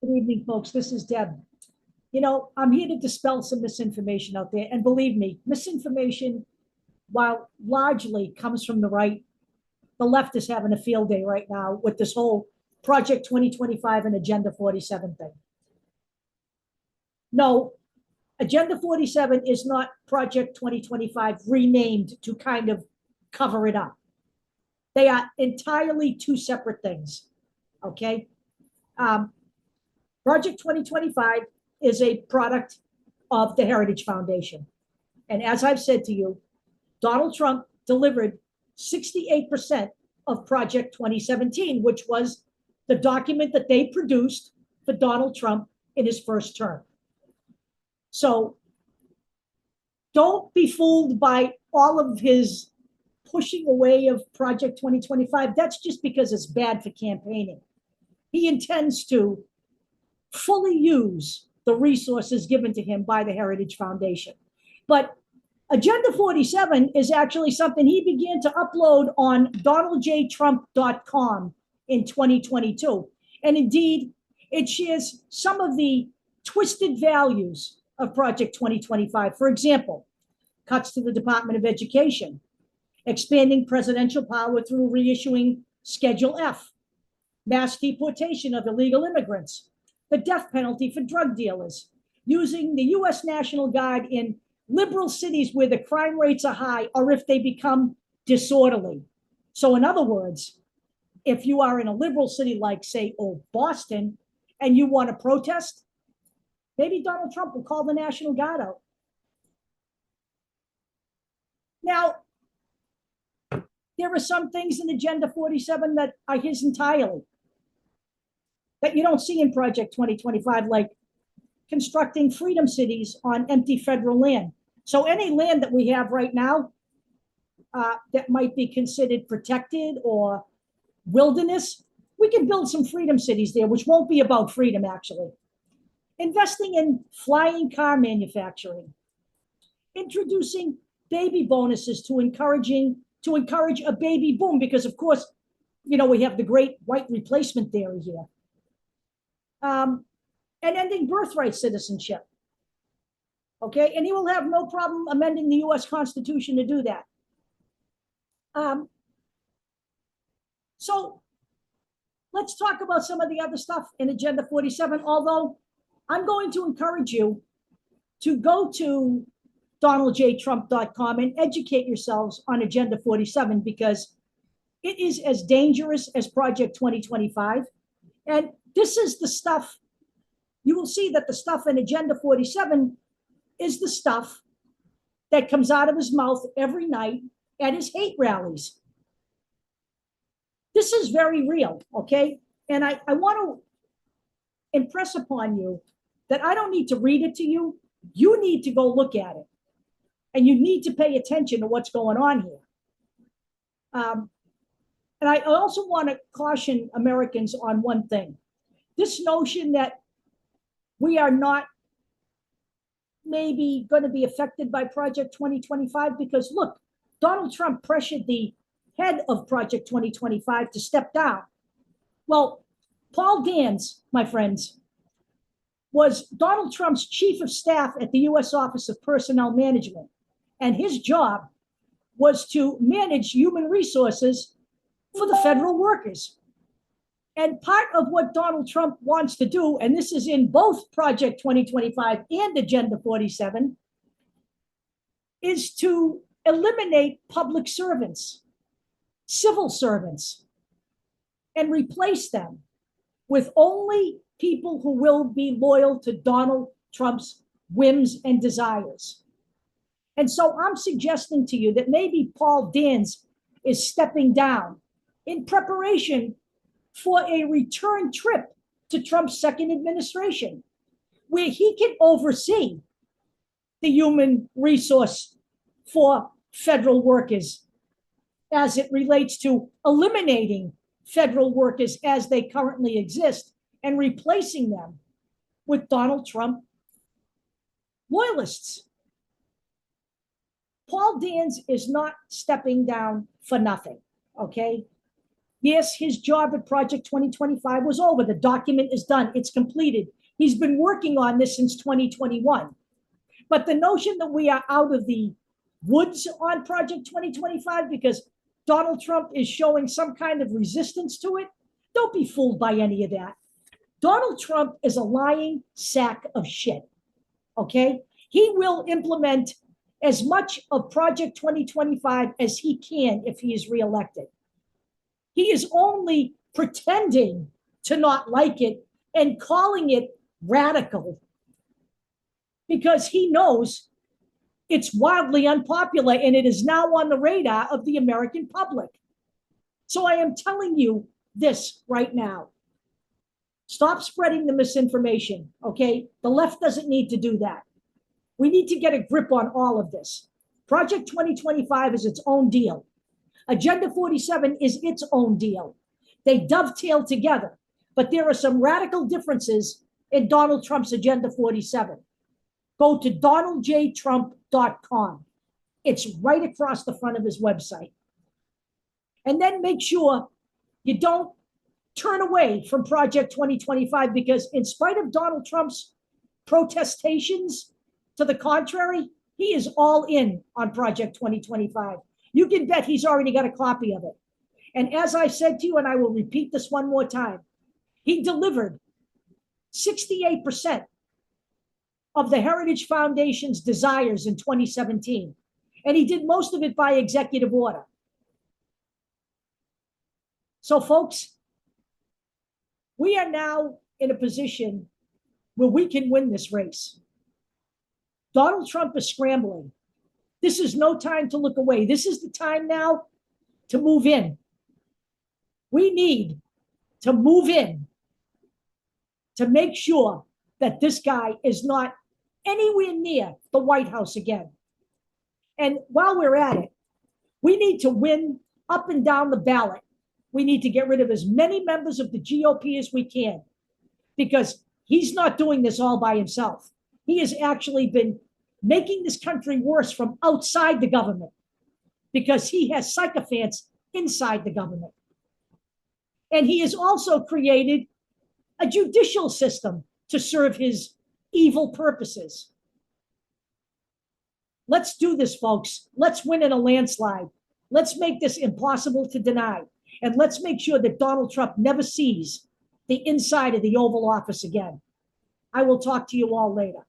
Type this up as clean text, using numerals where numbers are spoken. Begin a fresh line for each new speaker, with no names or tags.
Good evening, folks. This is Deb. I'm here to dispel some misinformation out there. And believe me, misinformation, while largely comes from the right, the left is having a field day right now with this whole Project 2025 and Agenda 47 thing. No, Agenda 47 is not Project 2025 renamed to kind of cover it up. They are entirely two separate things. Okay. Project 2025 is a product of the Heritage Foundation. And as I've said to you, Donald Trump delivered 68% of Project 2017, which was the document that they produced for Donald Trump in his first term. So don't be fooled by all of his pushing away of Project 2025. That's just because it's bad for campaigning. He intends to fully use the resources given to him by the Heritage Foundation. But Agenda 47 is actually something he began to upload on donaldjtrump.com in 2022. And indeed, it shares some of the twisted values of Project 2025. For example, cuts to the Department of Education, expanding presidential power through reissuing Schedule F, mass deportation of illegal immigrants, the death penalty for drug dealers, using the U.S. National Guard in liberal cities where the crime rates are high or if they become disorderly. So in other words, if you are in a liberal city like, say, Boston, and you want to protest, maybe Donald Trump will call the National Guard out. Now, there are some things in Agenda 47 that are his entirely, that you don't see in Project 2025, like constructing freedom cities on empty federal land. So any land that we have right now that might be considered protected or wilderness, we can build some freedom cities there, which won't be about freedom, actually. Investing in flying car manufacturing, introducing baby bonuses to encourage a baby boom, because of course, we have the great white replacement theory here. And ending birthright citizenship. Okay, and he will have no problem amending the U.S. Constitution to do that. So let's talk about some of the other stuff in Agenda 47, although I'm going to encourage you to go to donaldjtrump.com and educate yourselves on Agenda 47, because it is as dangerous as Project 2025. And this is the stuff, you will see that the stuff in Agenda 47 is the stuff that comes out of his mouth every night at his hate rallies. This is very real, okay? And I want to impress upon you that I don't need to read it to you. You need to go look at it. And you need to pay attention to what's going on here. And I also want to caution Americans on one thing. This notion that we are not maybe going to be affected by Project 2025, because look, Donald Trump pressured the head of Project 2025 to step down. Well, Paul Dans, my friends, was Donald Trump's chief of staff at the U.S. Office of Personnel Management. And his job was to manage human resources for the federal workers. And part of what Donald Trump wants to do, and this is in both Project 2025 and Agenda 47, is to eliminate public servants, civil servants, and replace them with only people who will be loyal to Donald Trump's whims and desires. And so I'm suggesting to you that maybe Paul Dans is stepping down in preparation for a return trip to Trump's second administration, where he can oversee the human resource for federal workers as it relates to eliminating federal workers as they currently exist and replacing them with Donald Trump loyalists. Paul Dans is not stepping down for nothing, okay? Yes, his job at Project 2025 was over. The document is done. It's completed. He's been working on this since 2021. But the notion that we are out of the woods on Project 2025 because Donald Trump is showing some kind of resistance to it, don't be fooled by any of that. Donald Trump is a lying sack of shit, okay? He will implement as much of Project 2025 as he can if he is reelected. He is only pretending to not like it and calling it radical because he knows it's wildly unpopular and it is now on the radar of the American public. So I am telling you this right now. Stop spreading the misinformation, okay? The left doesn't need to do that. We need to get a grip on all of this. Project 2025 is its own deal. Agenda 47 is its own deal. They dovetail together, but there are some radical differences in Donald Trump's Agenda 47. Go to donaldjtrump.com. It's right across the front of his website. And then make sure you don't turn away from Project 2025 because in spite of Donald Trump's protestations to the contrary, he is all in on Project 2025. You can bet he's already got a copy of it. And as I said to you, and I will repeat this one more time, he delivered 68% of the Heritage Foundation's desires in 2017. And he did most of it by executive order. So folks, we are now in a position where we can win this race. Donald Trump is scrambling. This is no time to look away. This is the time now to move in. We need to move in to make sure that this guy is not anywhere near the White House again. And while we're at it, we need to win up and down the ballot. We need to get rid of as many members of the GOP as we can because he's not doing this all by himself. He has actually been making this country worse from outside the government because he has sycophants inside the government. And he has also created a judicial system to serve his evil purposes. Let's do this, folks. Let's win in a landslide. Let's make this impossible to deny. And let's make sure that Donald Trump never sees the inside of the Oval Office again. I will talk to you all later.